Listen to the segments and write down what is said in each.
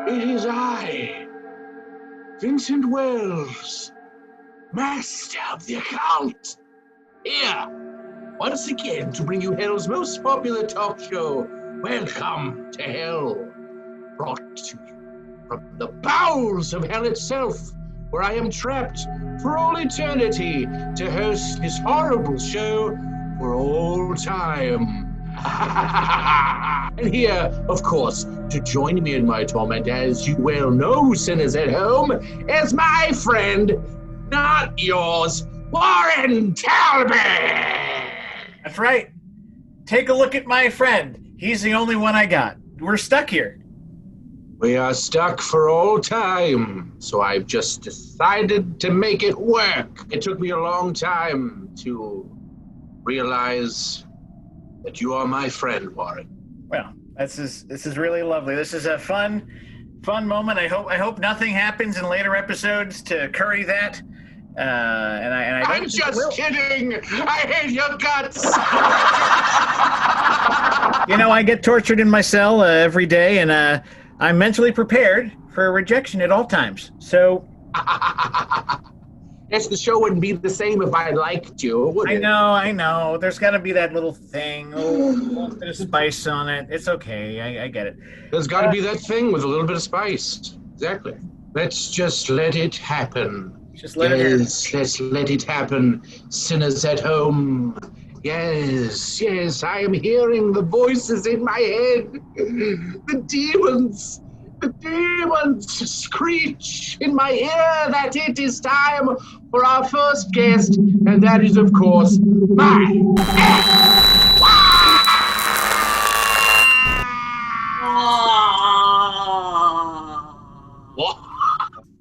It is I, Vincent Welles, master of the occult, here, once again to bring you Hell's most popular talk show, Welcome to Hell, brought to you from the bowels of hell itself, where I am trapped for all eternity to host this horrible show for all time. And here, of course, to join me in my torment, as you well know, sinners at home, is my friend, not yours, Warren Talbot! That's right. Take a look at my friend. He's the only one I got. We're stuck here. We are stuck for all time, so I've just decided to make it work. It took me a long time to realize that you are my friend, Warren. Well, this is really lovely. This is a fun moment. I hope nothing happens in later episodes to curry that. I'm just kidding. I hate your guts. You know, I get tortured in my cell every day, and I'm mentally prepared for rejection at all times. So. Yes, the show wouldn't be the same if I liked you, would it? I know. There's got to be that little thing, a little bit of spice on it. It's okay. I get it. There's got to be that thing with a little bit of spice. Exactly. Let's just let it happen. Just let it happen. Yes, let's let it happen, sinners at home. Yes, I am hearing the voices in my head. The demons screech in my ear that it is time for our first guest, and that is, of course, my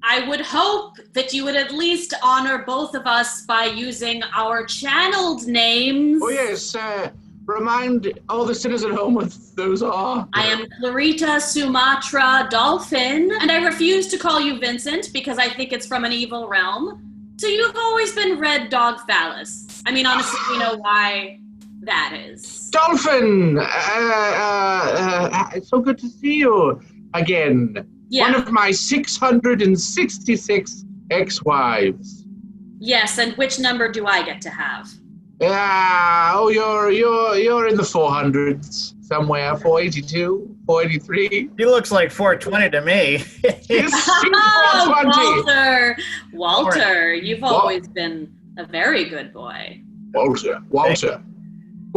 I would hope that you would at least honor both of us by using our channeled names. Oh, yes, remind all the sinners at home what those are. I am Clarita, Sumatra, Dolphin, and I refuse to call you Vincent because I think it's from an evil realm. So you've always been Red Dog Phallus. I mean, honestly, we know why that is. Dolphin! It's so good to see you again. Yeah. One of my 666 ex-wives. Yes, and which number do I get to have? You're in the 400s somewhere. 482, 483. He looks like 420 to me. He's 420. Walter, you've always been a very good boy. Walter.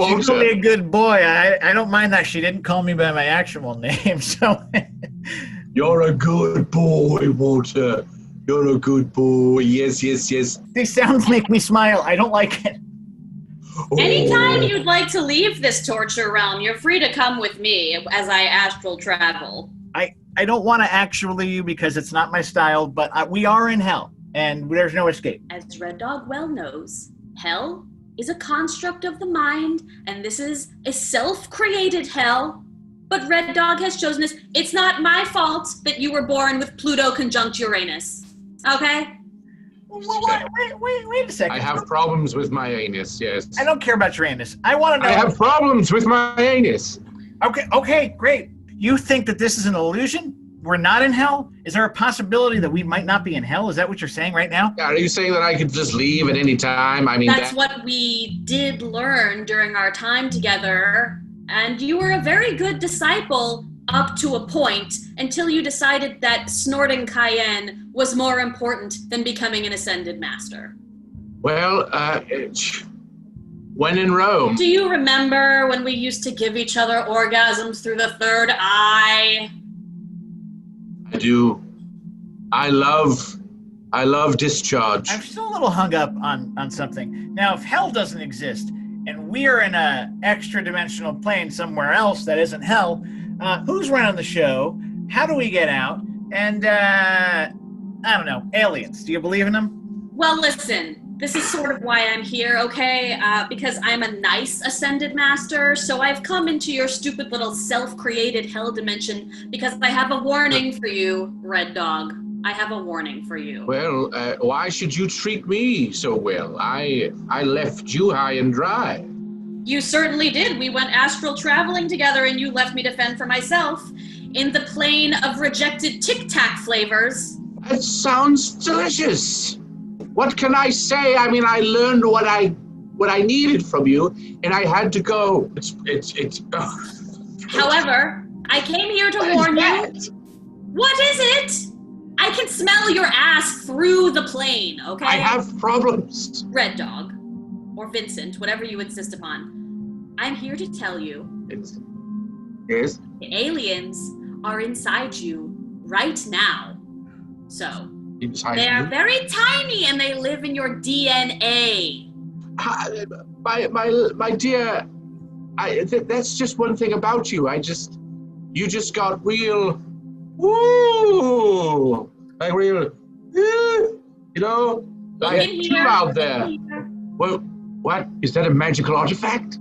She's only a good boy. I don't mind that she didn't call me by my actual name. So. You're a good boy, Walter. You're a good boy. Yes. These sounds make me smile. I don't like it. Anytime you'd like to leave this torture realm, you're free to come with me as I astral travel. I don't want to actually you because it's not my style, but we are in hell, and there's no escape. As Red Dog well knows, hell is a construct of the mind, and this is a self-created hell. But Red Dog has chosen this. It's not my fault that you were born with Pluto conjunct Uranus. Okay? Wait a second. I have problems with my anus, yes. I don't care about Uranus. I want to know. I have problems with my anus. Okay, great. You think that this is an illusion? We're not in hell? Is there a possibility that we might not be in hell? Is that what you're saying right now? Are you saying that I could just leave at any time? I mean, that's what we did learn during our time together. And you were a very good disciple up to a point until you decided that snorting cayenne was more important than becoming an ascended master. Well, when in Rome. Do you remember when we used to give each other orgasms through the third eye? I do. I love discharge. I'm still a little hung up on something. Now, if hell doesn't exist, and we're in an extra-dimensional plane somewhere else that isn't hell, who's running the show? How do we get out? And, I don't know, aliens. Do you believe in them? Well, listen, this is sort of why I'm here, okay? Because I'm a nice ascended master, so I've come into your stupid little self-created hell dimension because I have a warning for you, Red Dog. I have a warning for you. Well, why should you treat me so well? I left you high and dry. You certainly did. We went astral traveling together and you left me to fend for myself. in the plane of rejected Tic Tac flavors. That sounds delicious. What can I say? I mean, I learned what I needed from you, and I had to go. It's. However, I came here to warn you. What is it? I can smell your ass through the plane, okay? I have problems. Red Dog, or Vincent, whatever you insist upon. I'm here to tell you. Yes? The aliens are inside you right now. So, Inside they're you? very tiny and they live in your DNA. My dear, that's just one thing about you. You just got real, woo, like real, like too out there. Well, what? Is that a magical artifact?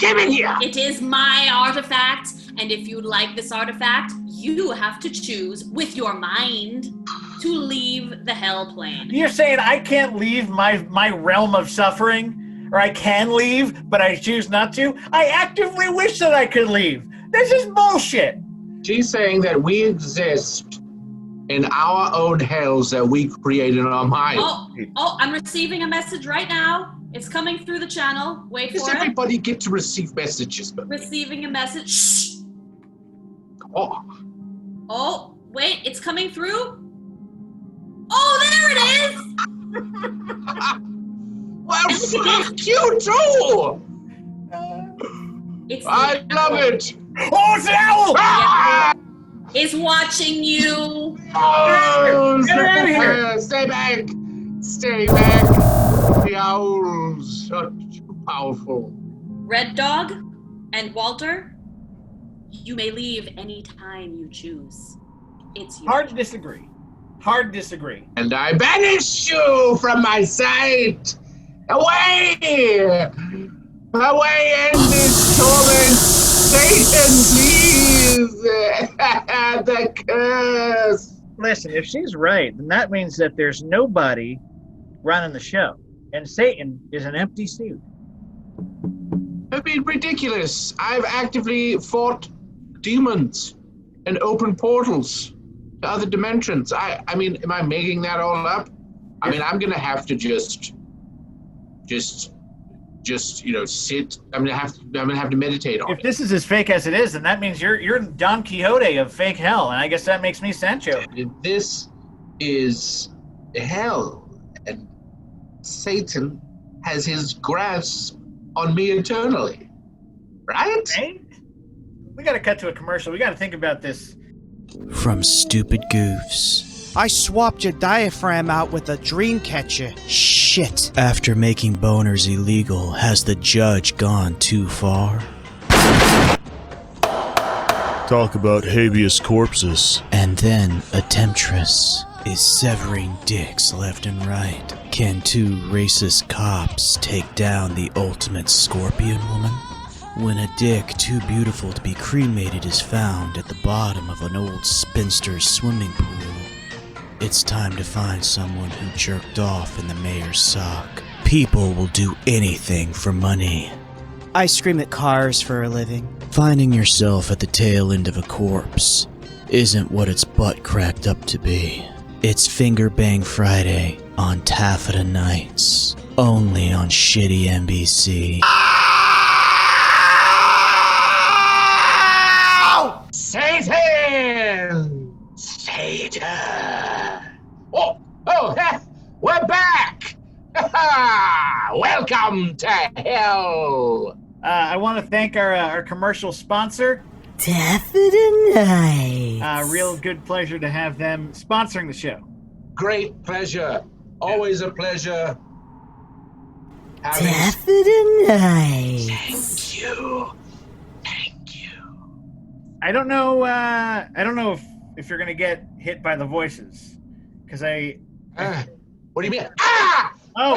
Come in here! It is my artifact, and if you like this artifact, you have to choose with your mind to leave the hell plane. You're saying I can't leave my realm of suffering? Or I can leave, but I choose not to? I actively wish that I could leave. This is bullshit. She's saying that we exist in our own hells that we create in our mind. Oh, I'm receiving a message right now. It's coming through the channel. Wait Does for it. everybody get to receive messages? Receiving a message. Shh. Oh, wait, it's coming through? Oh, there it is! Well, fuck you too! I love it! Oh, it's an owl! Ah! Is watching you. Oh, Get out of here! Stay back! Stay back! The owls are too powerful. Red Dog and Walter, you may leave any time you choose. It's your Hard to disagree. Hard to disagree. And I banish you from my sight! Away! Away, end this torment! Satan, please! The curse! Listen, if she's right, then that means that there's nobody running the show. And Satan is an empty suit. I mean, ridiculous. I've actively fought demons and opened portals to other dimensions. I mean, am I making that all up? I mean, I'm gonna have to just sit. I'm gonna have to meditate on If it. this is as fake as it is, then that means you're Don Quixote of fake hell, and I guess that makes me Sancho. This is hell, and Satan has his grasp on me eternally. Right? Right? We gotta cut to a commercial. We gotta think about this. From Stupid Goofs. I swapped your diaphragm out with a dream catcher. Shit. After making boners illegal, has the judge gone too far? Talk about habeas corpses. And then a temptress is severing dicks left and right. Can two racist cops take down the ultimate scorpion woman? When a dick too beautiful to be cremated is found at the bottom of an old spinster's swimming pool, it's time to find someone who jerked off in the mayor's sock. People will do anything for money. I scream at cars for a living. Finding yourself at the tail end of a corpse isn't what its butt cracked up to be. It's Finger Bang Friday on Taffeta Nights, only on shitty NBC. Satan! Satan! Oh, we're back! Welcome to hell! I want to thank our commercial sponsor. Taffeta Nights. Real good pleasure to have them sponsoring the show. Great pleasure. Always a pleasure. Taffeta Nights. Thank you. I don't know if you're gonna get hit by the voices, because What do you mean? Ah! Oh,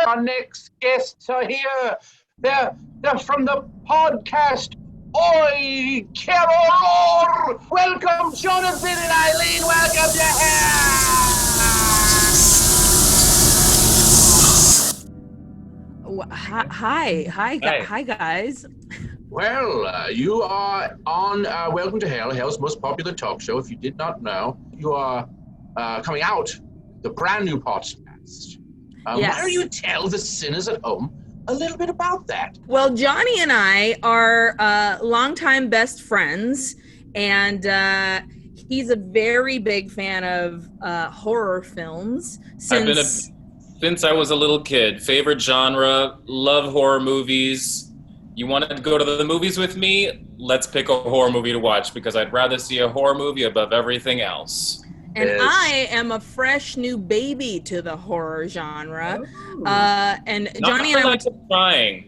Our next guests are here. They're from the podcast Oi Carol. Welcome, Jonathan and Aileen. Welcome to hell. Hi, guys. Well, you are on Welcome to Hell, Hell's most popular talk show. If you did not know, you are coming out the brand new podcast. Yes. Why don't you tell the sinners at home a little bit about that? Well, Jonny and I are longtime best friends, and he's a very big fan of horror films. Since I was a little kid. Favorite genre, love horror movies. You want to go to the movies with me? Let's pick a horror movie to watch because I'd rather see a horror movie above everything else. And Yes. I am a fresh new baby to the horror genre. And Jonny and I went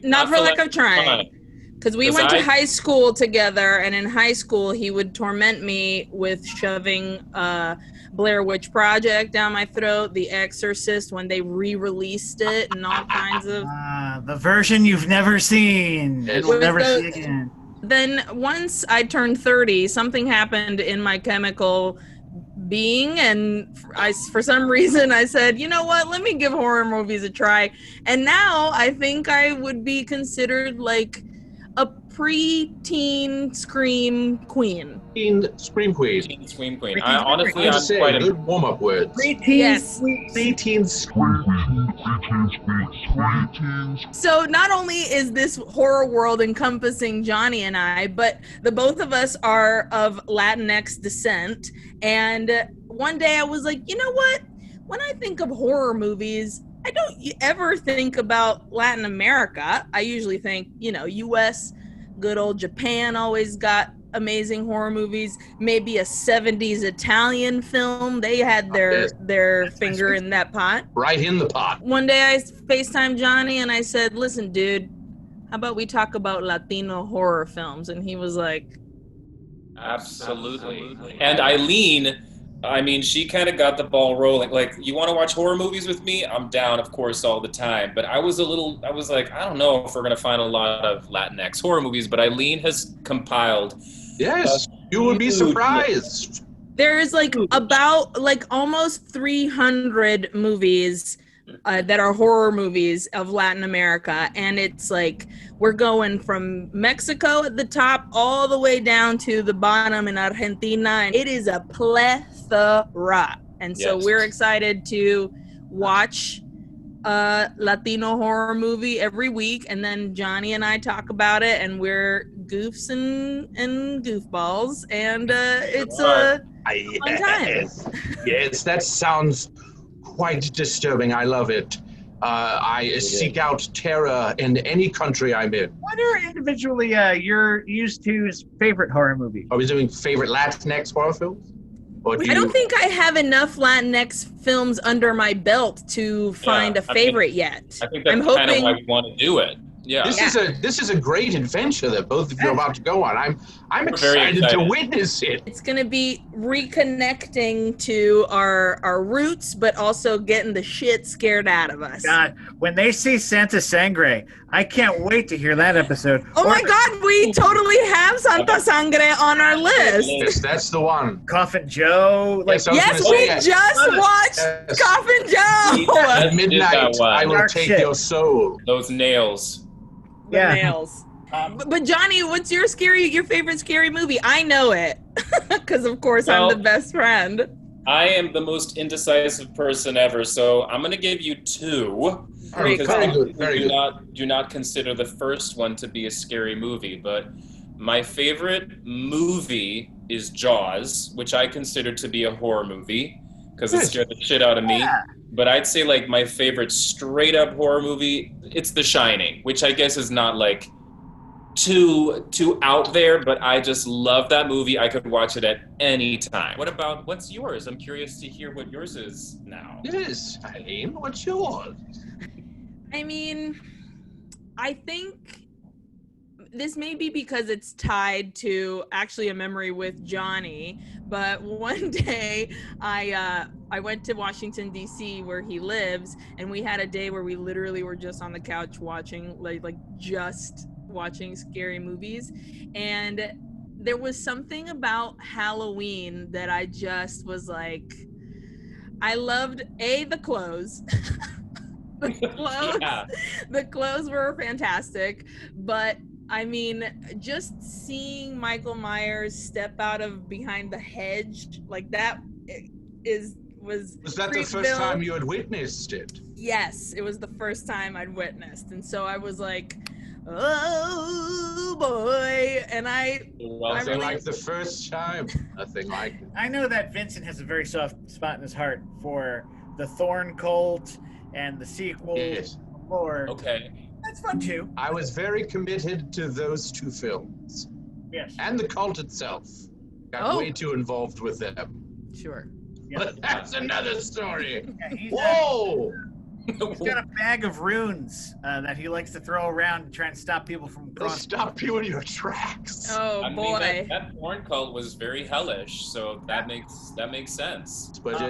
not for lack of trying. Because we went to high school together, and in high school he would torment me with shoving Blair Witch Project down my throat, The Exorcist when they re-released it, and all kinds of... The version you've never seen. Yes. You'll never see again. Then once I turned 30, something happened in my chemical being, and for some reason I said, you know what, let me give horror movies a try. And now I think I would be considered like a pre-teen scream queen. Scream Queen. Teen Scream Queen. Preteen Honestly, I'm I'm saying, quite good warm-up words. Yes. Preteen Scream. So not only is this horror world encompassing Jonny and I, but the both of us are of Latinx descent. And one day I was like, you know what? When I think of horror movies, I don't ever think about Latin America. I usually think, U.S., good old Japan always got amazing horror movies. Maybe a 70s Italian film. They had their finger in that pot. Right in the pot. One day I FaceTimed Jonny and I said, listen, dude, how about we talk about Latino horror films? And he was like... Absolutely. And Aileen, I mean, she kind of got the ball rolling. Like, you want to watch horror movies with me? I'm down, of course, all the time. But I was like, I don't know if we're going to find a lot of Latinx horror movies, but Aileen has compiled. Yes, you would be surprised. There's about almost 300 movies that are horror movies of Latin America. And it's like, we're going from Mexico at the top all the way down to the bottom in Argentina. And it is a plethora. And so we're excited to watch a Latino horror movie every week. And then Jonny and I talk about it, and we're goofs and goofballs. And it's a fun time. Yes, that sounds quite disturbing. I love it. I seek out terror in any country I'm in. What are individually your used to's favorite horror movies? Are we doing favorite Latinx horror films? I don't think I have enough Latinx films under my belt to find a favorite yet. I think that's kind of why we want to do it. Yeah. This is a great adventure that both of you are about to go on. I'm excited to witness it. It's going to be reconnecting to our roots, but also getting the shit scared out of us. God, when they see Santa Sangre, I can't wait to hear that episode. Oh my God, we totally have Santa Sangre on our list. Yes, that's the one. Coffin Joe. Yes, we just watched Coffin Joe. At midnight, I will take your soul. Those nails. The nails. But Jonny, what's your favorite scary movie? I know it because, of course, I'm the best friend. I am the most indecisive person ever, so I'm going to give you two. Very good. Do not consider the first one to be a scary movie, but my favorite movie is Jaws, which I consider to be a horror movie because it scared the shit out of me. But I'd say my favorite straight up horror movie, it's The Shining, which I guess is not too out there, but I just love that movie. I could watch it at any time. What's yours? I'm curious to hear what yours is now. Yes, Aileen, what's yours? I mean, I think this may be because it's tied to actually a memory with Jonny, but one day I went to Washington, D.C. where he lives, and we had a day where we literally were just on the couch watching, just watching scary movies. And there was something about Halloween that I just was like, I loved, the clothes. The clothes were fantastic, but I mean, just seeing Michael Myers step out of behind the hedge like that was that the first Creepville. time you had witnessed it? Yes, it was the first time I'd witnessed, and so I was like, oh boy, and Nothing like the first time. Nothing like it. I know that Vincent has a very soft spot in his heart for the Thorne cult and the sequel. Yes. Or Okay. that's fun too. I was very committed to those two films. Yes. And the cult itself. Got way too involved with them. Sure. Yeah. But that's another story. Yeah, Whoa! He's got a bag of runes that he likes to throw around to try and stop people from They'll crossing. stop you in your tracks. Oh I mean, boy. that Thorne cult was very hellish, so that makes sense. But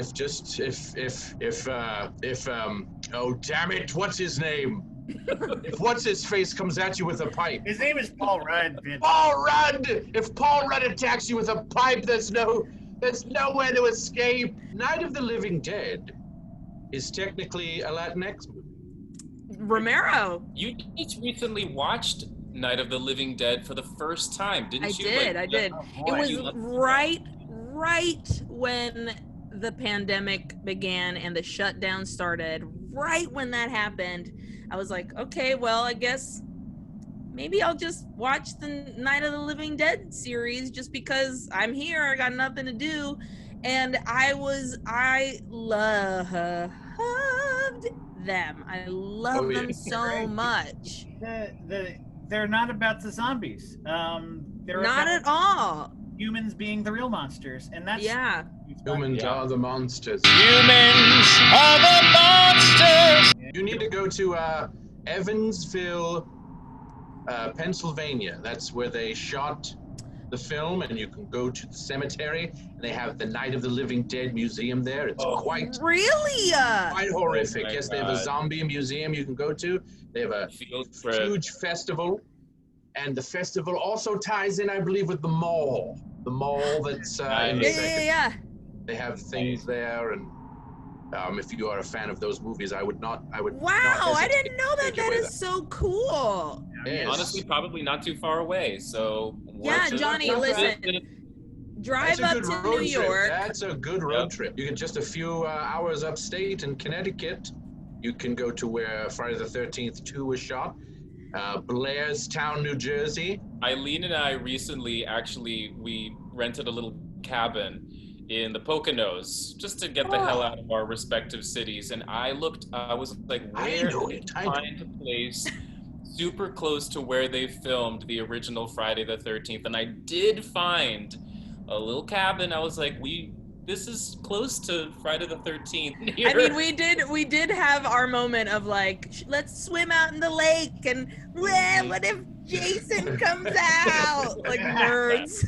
oh damn it, what's his name? If what's his face comes at you with a pipe. His name is Paul Rudd. Vince. Paul Rudd! If Paul Rudd attacks you with a pipe, there's nowhere to escape. Night of the Living Dead is technically a Latinx movie. Romero. You just recently watched Night of the Living Dead for the first time, didn't you? I did. Oh, It boy. was right when the pandemic began and the shutdown started. Right when that happened, I was like, okay, well, I guess maybe I'll just watch the Night of the Living Dead series just because I'm here. I got nothing to do. And I loved them. I love them so much. They're not about the zombies. They're Not about at all. humans being the real monsters, and that's Humans are the monsters. Humans are the monsters! You need to go to Evansville, Pennsylvania. That's where they shot the film, and you can go to the cemetery. And they have the Night of the Living Dead museum there. It's quite Really? horrific. Oh my Yes, they have a God. zombie museum you can go to. They have a Field trip. huge festival, and the festival also ties in, I believe, with the mall. The mall that's in the Yeah. They have things there, and if you are a fan of those movies, I would Wow, not I hesitate didn't know to that. take you That with is so cool. Yes. Honestly, probably not too far away. So Yeah, Johnny, listen. Drive That's a up good to road New trip. York. That's a good road trip. You get just a few hours upstate in Connecticut. You can go to where Friday the 13th 2 was shot. Blairstown, New Jersey. Aileen and I recently we rented a little cabin in the Poconos just to get the hell out of our respective cities. And I was like, where know can it. I find a place super close to where they filmed the original Friday the 13th? And I did find a little cabin. I was like, this is close to Friday the 13th. I mean, we did have our moment of like, let's swim out in the lake, and what if Jason comes out? Like nerds.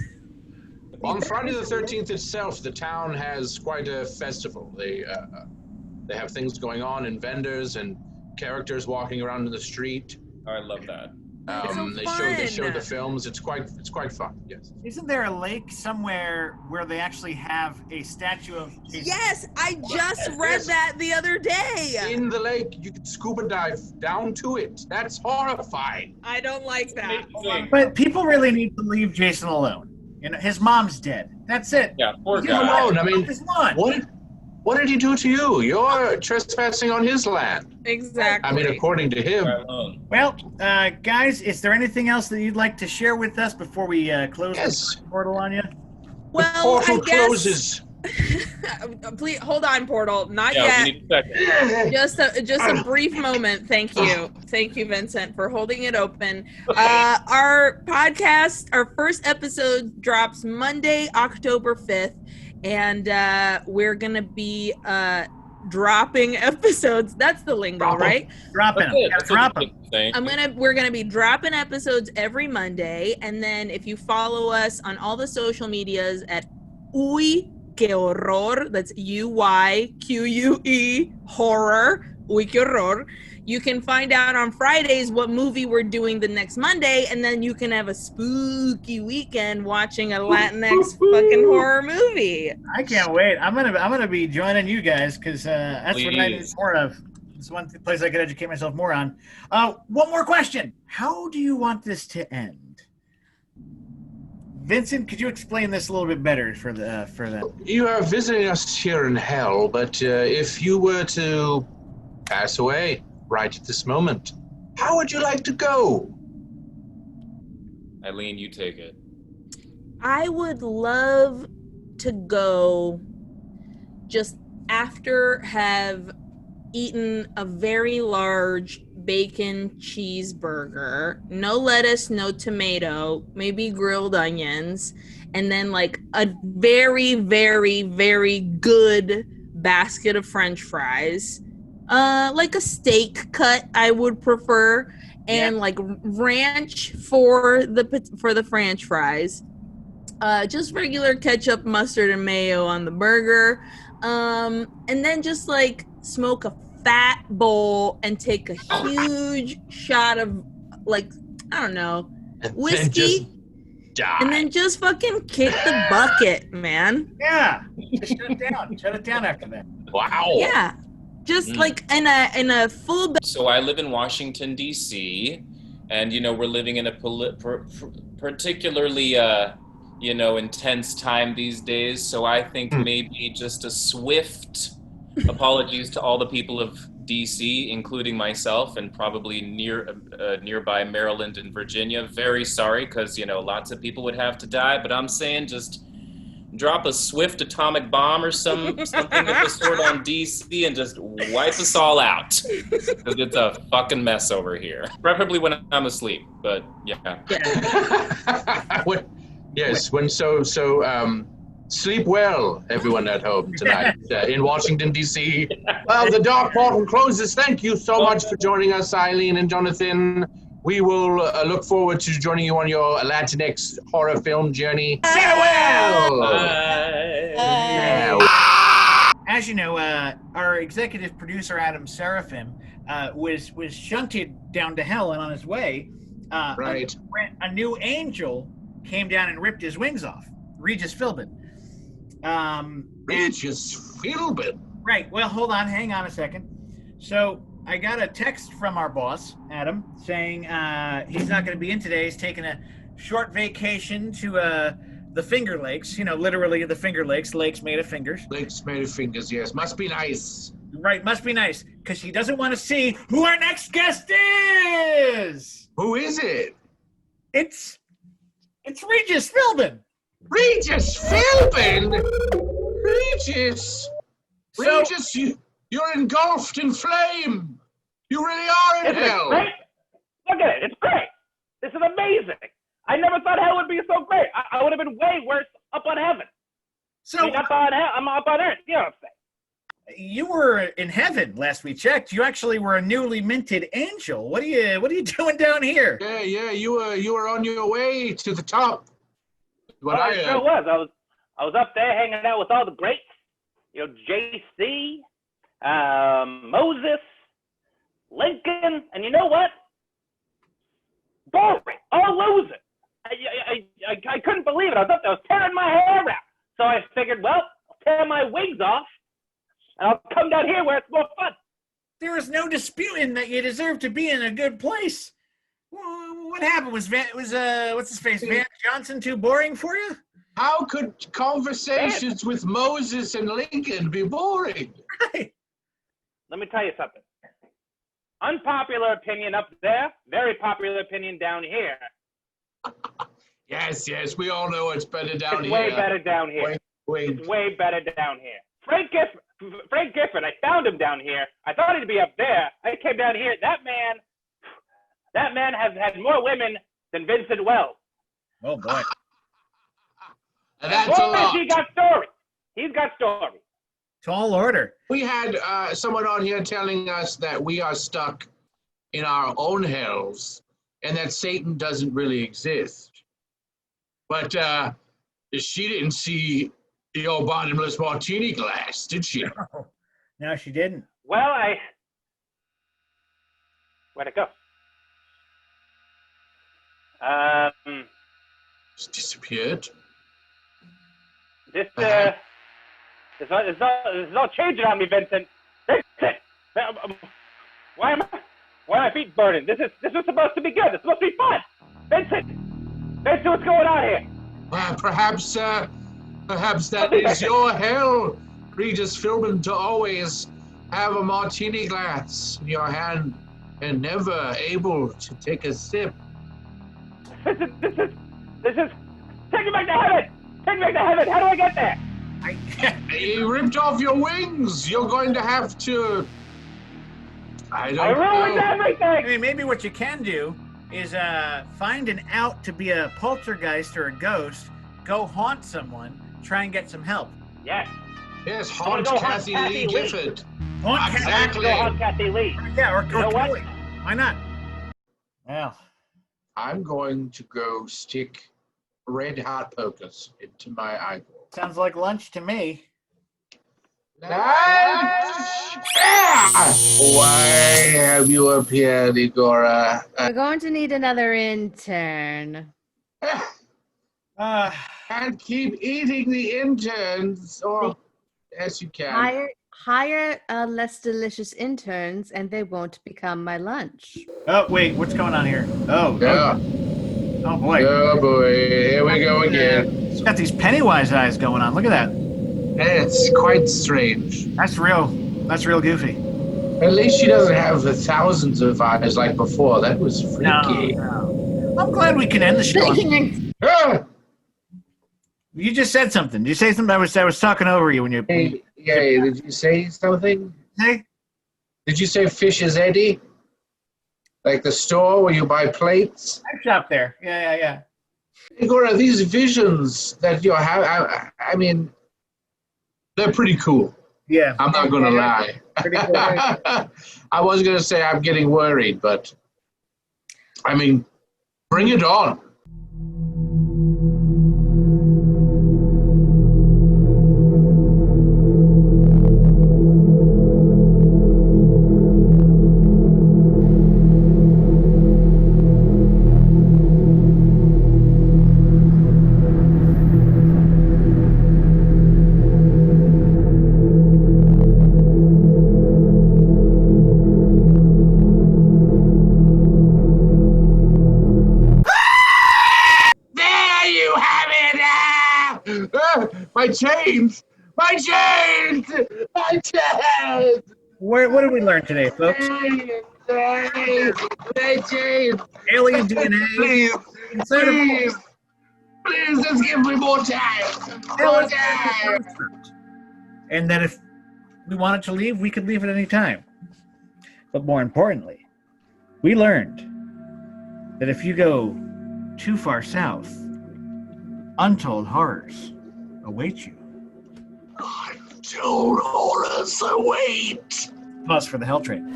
On Friday the 13th itself, the town has quite a festival. They have things going on and vendors and characters walking around in the street. Oh, I love that. They show the films. It's quite fun. Yes. Isn't there a lake somewhere where they actually have a statue of Jason? Yes, I just read that the other day. In the lake, you can scuba dive down to it. That's horrifying. I don't like that. But people really need to leave Jason alone. You know, his mom's dead. That's it. Yeah, poor Leave him guy. alone. I mean, His lawn. what did he do to you? You're trespassing on his land. Exactly. I mean, according to him. Well, guys, is there anything else that you'd like to share with us before we close the portal on you? Well, Portal I guess. closes. Please hold on, Portal. Not Yeah, yet. we need a second. Just a brief moment. Thank you, Vincent, for holding it open. Our podcast, our first episode drops Monday, October 5th, and we're gonna be dropping episodes. That's the lingo, right? Drop That's him. it. That's Drop a him. good thing. We're gonna be dropping episodes every Monday, and then if you follow us on all the social medias at Uy Que Horror, that's UYQUE horror, Uy Que Horror, you can find out on Fridays what movie we're doing the next Monday, and then you can have a spooky weekend watching a Latinx fucking horror movie. I can't wait. I'm gonna be joining you guys because that's what I need Please. more of. It's one place I could educate myself more on. One more question. How do you want this to end? Vincent, could you explain this a little bit better for them? You are visiting us here in hell, but if you were to pass away right at this moment, how would you like to go? Aileen, you take it. I would love to go just after have eaten a very large bacon cheeseburger, no lettuce, no tomato, maybe grilled onions, and then like a very, very, very good basket of French fries, like a steak cut I would prefer, and like ranch for the French fries, just regular ketchup, mustard, and mayo on the burger, and then just like smoke a fat bowl and take a huge shot of like, I don't know, whiskey, and then just fucking kick the bucket, man. Yeah, just shut it down after that. Wow. Yeah, just like in a full. So I live in Washington D.C., and we're living in a particularly intense time these days. So I think maybe just a swift apologies to all the people of D.C., including myself, and probably nearby Maryland and Virginia. Very sorry, because lots of people would have to die. But I'm saying just drop a swift atomic bomb or something of the sort on D.C. and just wipe us all out, because it's a fucking mess over here. Preferably when I'm asleep. But yeah. Yes. Sleep well, everyone at home tonight in Washington, D.C. Well, the dark portal closes. Thank you so much for joining us, Aileen and Jonathan. We will look forward to joining you on your Latinx horror film journey. Farewell! As you know, our executive producer, Adam Seraphim, was shunted down to hell, and on his way, right. a new angel came down and ripped his wings off. Regis Philbin. Regis Philbin? Right. Well, hold on. Hang on a second. So I got a text from our boss, Adam, saying he's not going to be in today. He's taking a short vacation to the Finger Lakes. Literally the Finger Lakes. Lakes made of fingers. Lakes made of fingers, yes. Must be nice. Right. Must be nice. Because he doesn't want to see who our next guest is. Who is it? It's Regis Philbin. Regis Philbin? Regis! So, Regis, you're engulfed in flame! You really are in hell! Great? Look at it, it's great! This is amazing! I never thought hell would be so great. I would have been way worse up on heaven. So up on hell, I'm up on earth, you know what I'm saying? You were in heaven last we checked. You actually were a newly minted angel. What are you doing down here? Yeah, you were on your way to the top. I sure was. I was up there hanging out with all the greats. JC, Moses, Lincoln, and you know what? Boring. All losing. I couldn't believe it. I was up there, I was tearing my hair out. So I figured, well, I'll tear my wings off, and I'll come down here where it's more fun. There is no disputing that you deserve to be in a good place. What happened? Was what's his face, Van Johnson, too boring for you? How could conversations with Moses and Lincoln be boring? Right. Let me tell you something. Unpopular opinion up there, very popular opinion down here. Yes, we all know it's better down it's here. Way better down here. Wait. It's way better down here. Frank Gifford, I found him down here. I thought he'd be up there. I came down here. That man has had more women than Vincent Welles. Oh, boy. That's a lot. He got stories. He's got stories. Tall order. We had someone on here telling us that we are stuck in our own hells and that Satan doesn't really exist. But she didn't see your bottomless martini glass, did she? No, she didn't. Well, where'd it go? Just disappeared. This is all changing on me, Vincent. Vincent! Why are my feet burning? This is supposed to be good. This is supposed to be fun. Vincent, what's going on here? Perhaps that is your hell, Regis Philbin, to always have a martini glass in your hand and never able to take a sip. This is. Take me back to heaven. Take me back to heaven. How do I get there? You ripped off your wings. You're going to have to. I ruined everything. I mean, maybe what you can do is find an out to be a poltergeist or a ghost, go haunt someone, try and get some help. Yes. Yes, haunt Kathy Lee Gifford. Haunt exactly. Kathy Lee. Yeah, or you know what? Why not? Well, I'm going to go stick red hot pokers into my eyeball. Sounds like lunch to me. Why have you appeared, Igora? We're going to need another intern. And keep eating the interns, or yes, you can. Hire less delicious interns, and they won't become my lunch. Oh wait, what's going on here? Oh, yeah. Oh boy. Oh boy, here we go again. It's got these Pennywise eyes going on. Look at that. It's quite strange. That's real goofy. At least she doesn't have the thousands of eyes like before. That was freaky. No. I'm glad we can end the show. You just said something. Did you say something? I was talking over you when you. Hey, did you say something? Hey? Did you say Fish is Eddie? Like the store where you buy plates? I shop there. Yeah. Igora, these visions that you have, I mean, they're pretty cool. Yeah. I'm not going to lie. Pretty cool. I was going to say I'm getting worried, but I mean, bring it on. My chains! My chains! My chains! What did we learn today, folks? My chains! Alien DNA. Please, just give me more time. More time. And that if we wanted to leave, we could leave at any time. But more importantly, we learned that if you go too far south, untold horrors await you. Untold horrors await. Pause for the Hell Train.